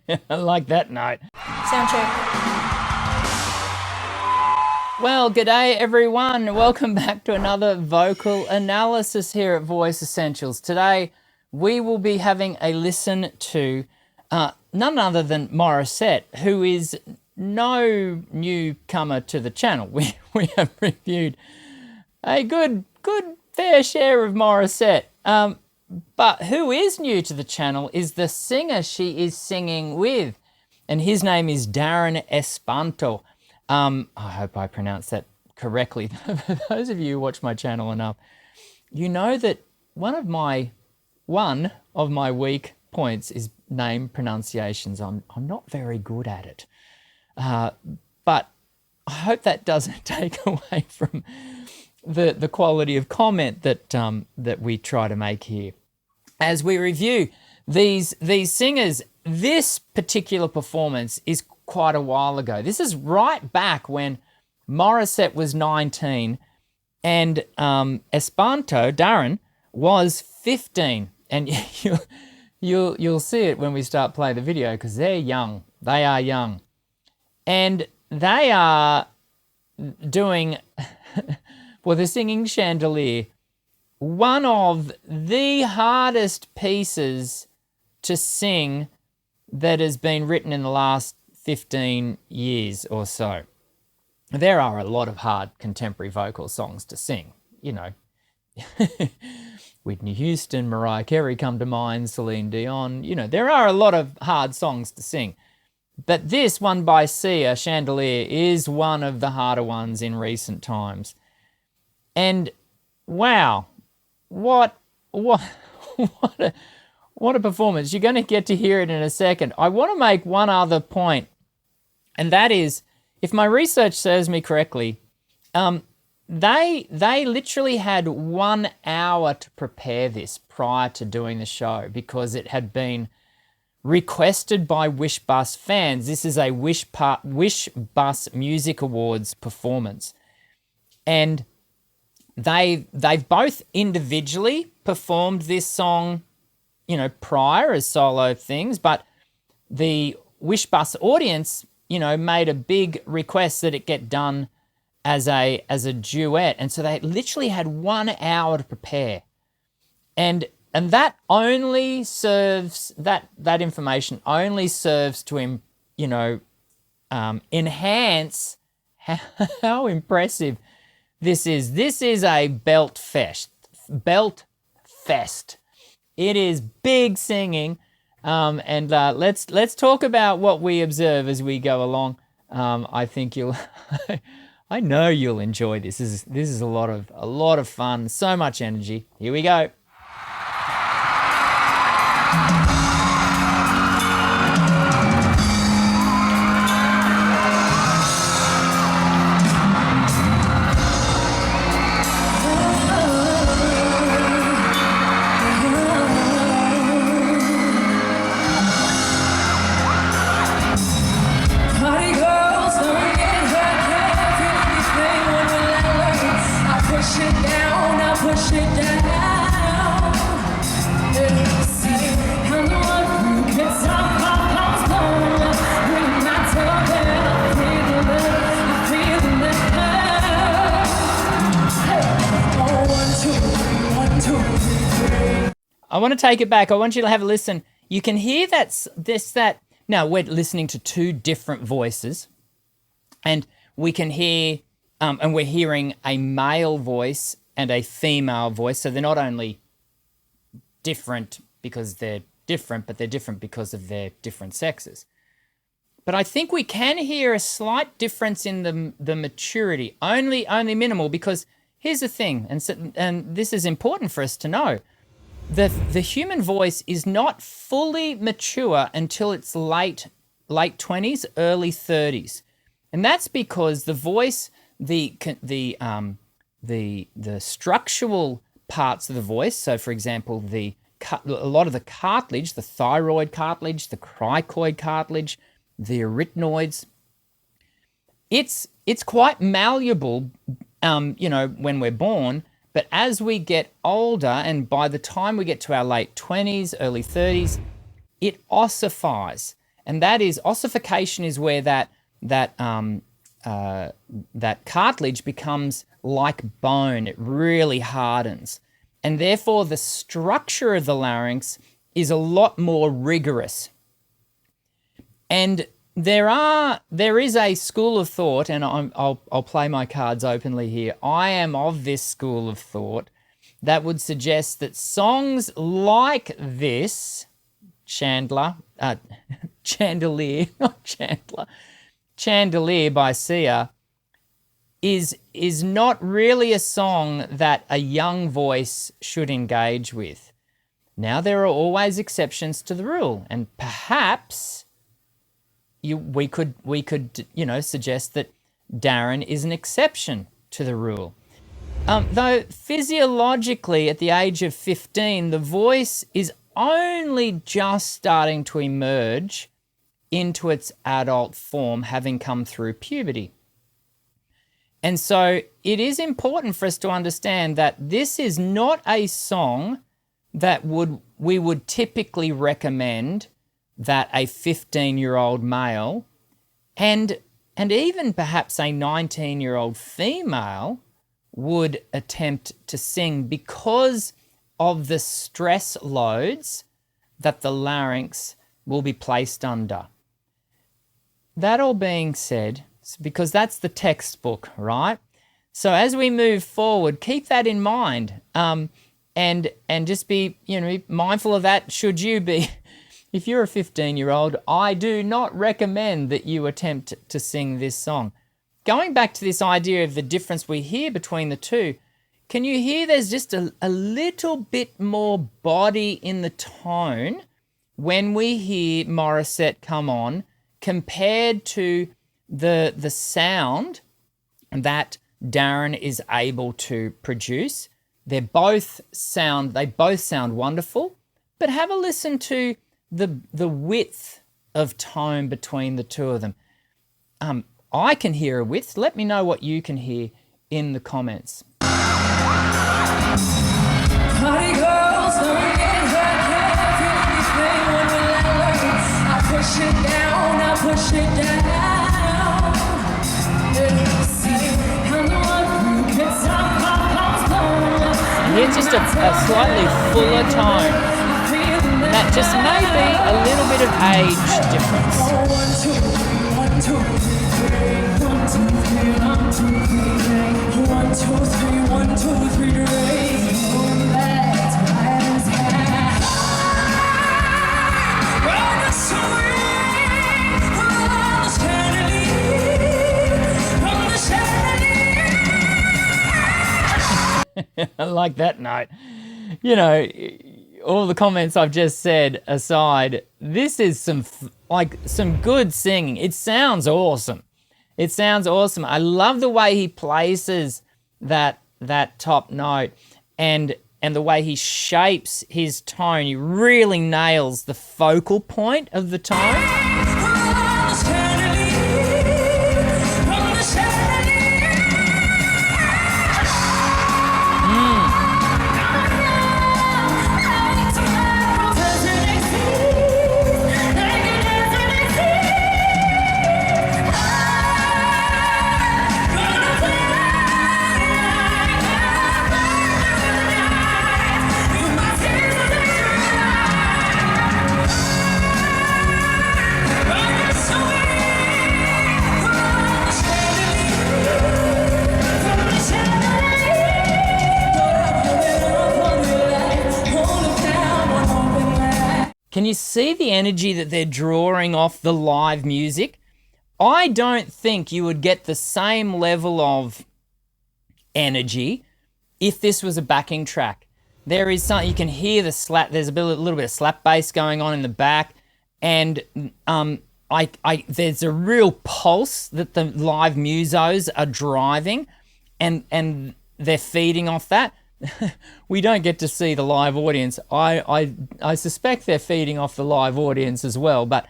I like that note. Sound check. Well, g'day everyone. Welcome back to another vocal analysis here at Voice Essentials. Today, we will be having a listen to none other than Morissette, who is no newcomer to the channel. We have reviewed a good fair share of Morissette. But who is new to the channel is the singer she is singing with, and his name is Darren Espanto. I hope I pronounced that correctly. For those of you who watch my channel enough, you know that one of my weak points is name pronunciations. I'm not very good at it, but I hope that doesn't take away from the quality of comment that we try to make here as we review these singers. This particular performance is quite a while ago. This is right back when Morissette was 19 and Espanto, Darren, was 15. And you'll see it when we start playing the video because they're young. They are young. And they are doing, well, they're singing Chandelier, one of the hardest pieces to sing that has been written in the last 15 years or so. There are a lot of hard contemporary vocal songs to sing, you know. Whitney Houston, Mariah Carey come to mind, Celine Dion, you know, there are a lot of hard songs to sing. But this one by Sia, Chandelier, is one of the harder ones in recent times. And wow, what a performance. You're going to get to hear it in a second. I want to make one other point, and that is, if my research serves me correctly, they literally had 1 hour to prepare this prior to doing the show because it had been requested by Wish Bus fans. This is a Wish Bus Music Awards performance. And they've both individually performed this song, you know, prior as solo things, but the Wish Bus audience, you know, made a big request that it get done as a duet. And so they literally had 1 hour to prepare. And that only serves, that information only serves to, you know, enhance how impressive this is. This is a belt fest. It is big singing, and let's talk about what we observe as we go along. I think I know you'll enjoy this. This is a lot of fun, so much energy. Here we go. I want to take it back. I want you to have a listen. You can hear that. Now, we're listening to two different voices, and we can hear, and we're hearing a male voice and a female voice. So they're not only different because they're different, but they're different because of their different sexes. But I think we can hear a slight difference in the maturity, only minimal, because here's the thing, and this is important for us to know. The human voice is not fully mature until its late 20s, early 30s. And that's because the voice, the structural parts of the voice, so for example, a lot of the cartilage, the thyroid cartilage, the cricoid cartilage, the arytenoids, it's quite malleable, when we're born. But as we get older, and by the time we get to our late 20s, early 30s, it ossifies. and that is ossification is where that cartilage becomes like bone. It really hardens, and therefore the structure of the larynx is a lot more rigorous. And there is a school of thought, and I'll play my cards openly here. I am of this school of thought that would suggest that songs like this, Chandelier, not Chandler, Chandelier by Sia, is not really a song that a young voice should engage with. Now, there are always exceptions to the rule, and perhaps we could suggest that Darren is an exception to the rule. Though physiologically, at the age of 15, the voice is only just starting to emerge into its adult form, having come through puberty. And so it is important for us to understand that this is not a song that we would typically recommend that a 15-year-old male and even perhaps a 19-year-old female would attempt to sing, because of the stress loads that the larynx will be placed under. That all being said, because that's the textbook, right? So as we move forward, keep that in mind, and just be mindful of that. Should you be, if you're a 15-year-old, I do not recommend that you attempt to sing this song. Going back to this idea of the difference we hear between the two, can you hear there's just a little bit more body in the tone when we hear Morissette come on compared to the sound that Darren is able to produce? They both sound wonderful, but have a listen to the width of tone between the two of them. I can hear a width. Let me know what you can hear in the comments. Party girls, don't get hurt, can't feel anything when we let it. I push it down, I push it down. See, I'm the one who gets up, And here's just a slightly fuller tone. And that just may be a little bit of age difference. 1, 2, 3, 1, 2, 3, 1, 2, 3, 1, 2, 3, 1, 2, 3, going back to last time. Run us away from the chandelier. I like that note. All the comments I've just said aside, this is some good singing. It sounds awesome. It sounds awesome. I love the way he places that top note and the way he shapes his tone. He really nails the focal point of the tone. Can you see the energy that they're drawing off the live music? I don't think you would get the same level of energy if this was a backing track. There is something, you can hear the slap, there's a little bit of slap bass going on in the back, and there's a real pulse that the live musos are driving, and they're feeding off that. We don't get to see the live audience. I suspect they're feeding off the live audience as well, but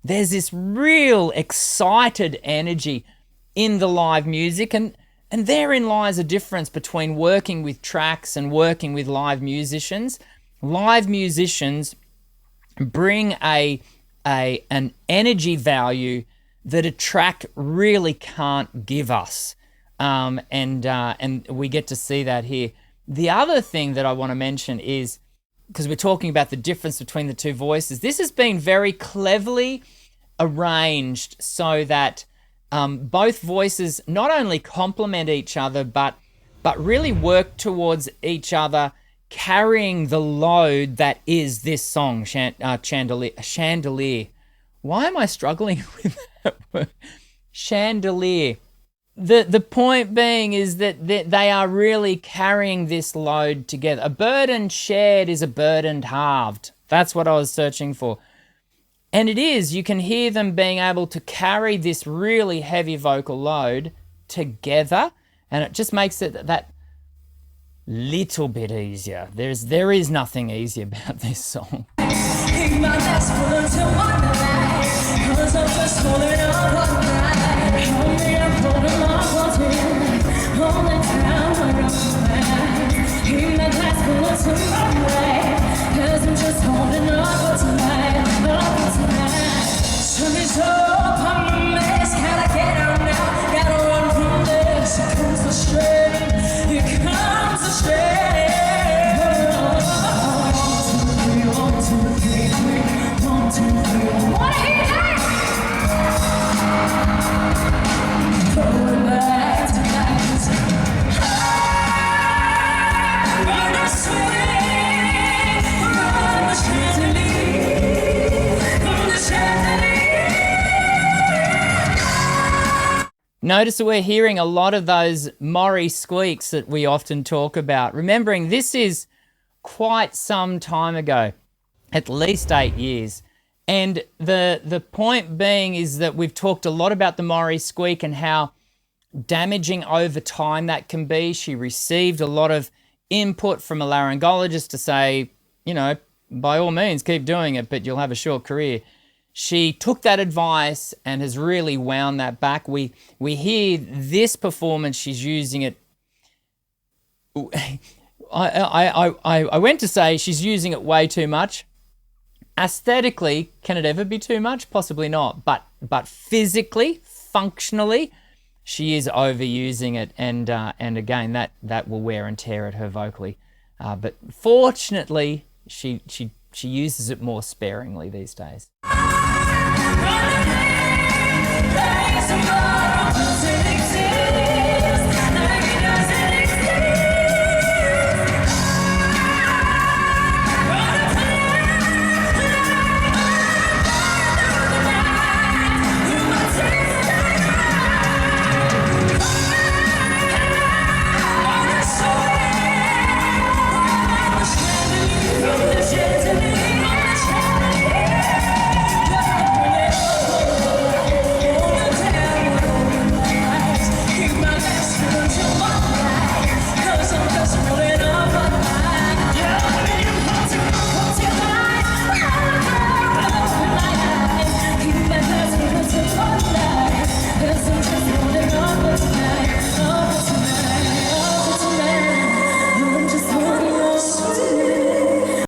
there's this real excited energy in the live music, and therein lies a difference between working with tracks and working with live musicians. Live musicians bring a an energy value that a track really can't give us. And we get to see that here. The other thing that I want to mention is, because we're talking about the difference between the two voices, this has been very cleverly arranged so that both voices not only complement each other, but really work towards each other, carrying the load that is this song, Chandelier. Why am I struggling with that word? Chandelier. The point being is that they are really carrying this load together. A burden shared is a burden halved. That's what I was searching for. And it is, you can hear them being able to carry this really heavy vocal load together, and it just makes it that little bit easier. There is nothing easy about this song. Notice that we're hearing a lot of those Morrie squeaks that we often talk about. Remembering this is quite some time ago, at least 8 years. And the point being is that we've talked a lot about the Morrie squeak and how damaging over time that can be. She received a lot of input from a laryngologist to say, you know, by all means, keep doing it, but you'll have a short career. She took that advice and has really wound that back. We hear this performance, she's using it. I went to say she's using it way too much. Aesthetically, can it ever be too much? Possibly not. But physically, functionally, she is overusing it, and again, that will wear and tear at her vocally. But fortunately, she uses it more sparingly these days.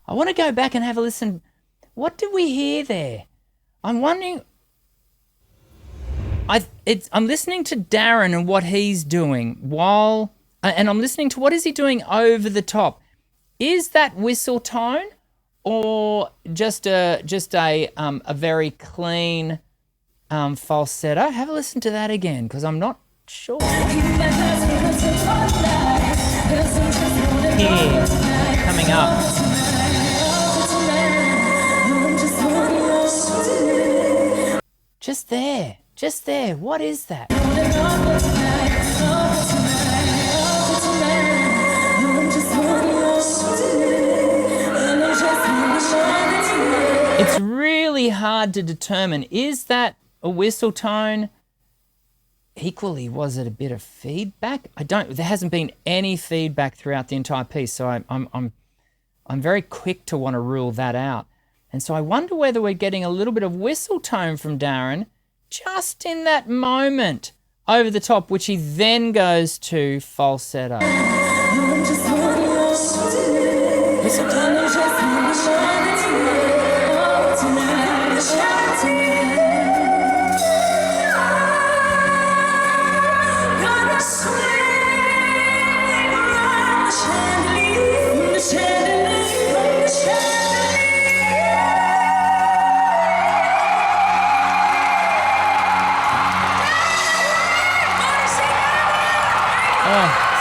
I want to go back and have a listen. What did we hear there? I'm wondering. I'm listening to Darren and what he's doing and I'm listening to what is he doing over the top. Is that whistle tone or just a very clean falsetto? Have a listen to that again, because I'm not sure. Here, coming up. Just there. What is that? It's really hard to determine. Is that a whistle tone? Equally, was it a bit of feedback? There hasn't been any feedback throughout the entire piece, so I'm very quick to want to rule that out. And so I wonder whether we're getting a little bit of whistle tone from Darren just in that moment over the top, which he then goes to falsetto. Whistle tone.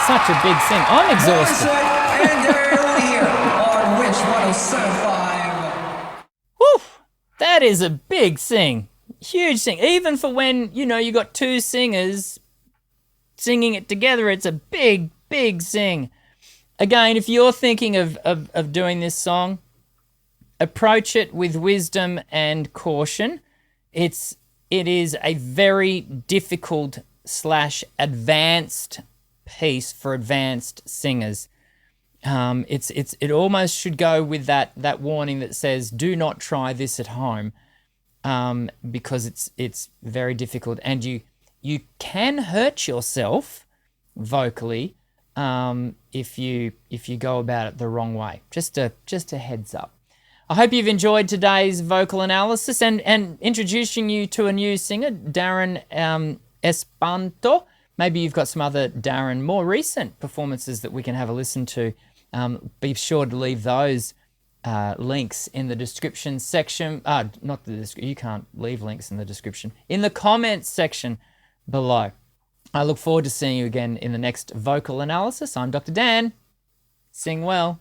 Such a big sing. I'm exhausted. Morissette and Darren here on Which 107.5. Whew, that is a big sing. Huge sing. Even for when, you got two singers singing it together, it's a big, big sing. Again, if you're thinking of doing this song, approach it with wisdom and caution. It is a very difficult / advanced piece for advanced singers. It almost should go with that warning that says, do not try this at home, because it's very difficult, and you can hurt yourself vocally if you go about it the wrong way. Just a heads up. I hope you've enjoyed today's vocal analysis and introducing you to a new singer, Darren Espanto. Maybe you've got some other Darren, more recent performances that we can have a listen to. Be sure to leave those links in the description section. You can't leave links in the description. In the comments section below. I look forward to seeing you again in the next vocal analysis. I'm Dr. Dan. Sing well.